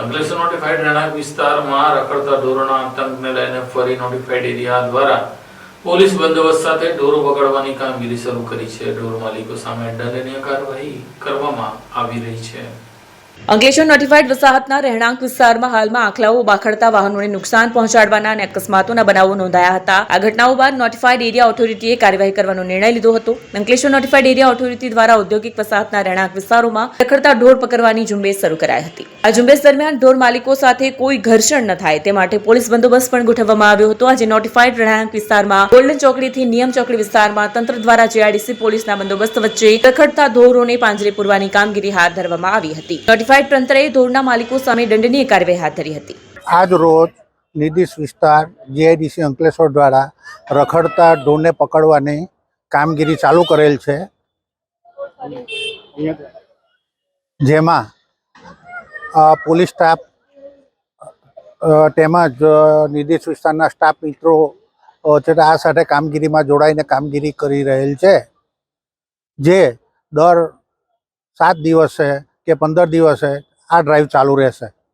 Ankleshwar notified રહેણાંક વિસ્તારમાં રખડતા ઢોરોના આતંકને લઈને ફરી નોટિફાઈડ એરિયા દ્વારા પોલીસ બંદોબસ્ત સાથે ઢોરો પકડવાની કામગીરી શરૂ કરી છે। ઢોર માલિકો સામે દંડનીય કાર્યવાહી કરવામાં આવી રહી છે। અંકલેશ્વર નોટિફાઈડ વસાહતના રહેણાંક વિસ્તારમાં હાલમાં આખલાઓ બાખડતા વાહનોને નુકસાન પહોંચાડવાના અને અકસ્માતોના બનાવો નોંધાયા હતા। આ ઘટનાઓ બાદ નોટિફાઈડ એરિયા ઓથોરિટીએ કાર્યવાહી કરવાનો નિર્ણય લીધો હતો। અંકલેશ્વર નોટિફાઈડ એરિયા ઓથોરિટી દ્વારા ઔદ્યોગિક વસાહતના રહેણાંક વિસ્તારોમાં રખડતા ઢોર પકડવાની ઝુંબેશ શરૂ કરાઈ હતી। આ ઝુંબેશ દરમિયાન ઢોર માલિકો સાથે કોઈ ઘર્ષણ ન થાય તે માટે પોલીસ બંદોબસ્ત પણ ગોઠવવામાં આવ્યો હતો। આજે નોટિફાઈડ રહેણાંક વિસ્તારમાં ગોલ્ડન ચોકડીથી નિયમ ચોકડી વિસ્તારમાં તંત્ર દ્વારા જીઆઈડીસી પોલીસના બંદોબસ્ત વચ્ચે રખડતા ઢોરોને પાંજરે પૂરવાની કામગીરી હાથ ધરવામાં આવી હતી। નોટિફાઈડ તંત્રએ ઢોરના માલિકો સામે દંડનીય કાર્યવાહી હાથ ધરી હતી। આજ રોજ નિર્દિષ્ટ વિસ્તાર જીઆઈડીસી અંકલેશ્વર દ્વારા રખડતા ઢોરને પકડવાની કામગીરી ચાલુ કરેલ છે, જેમાં પોલીસ સ્ટાફ તેમજ નિર્દિષ્ટ વિસ્તારના સ્ટાફ મિત્રો આ સાથે કામગીરીમાં જોડાઈને કામગીરી કરી રહેલ છે, જે દર 7 દિવસે કે 15 દિવસે આ ડ્રાઈવ ચાલુ રહેશે।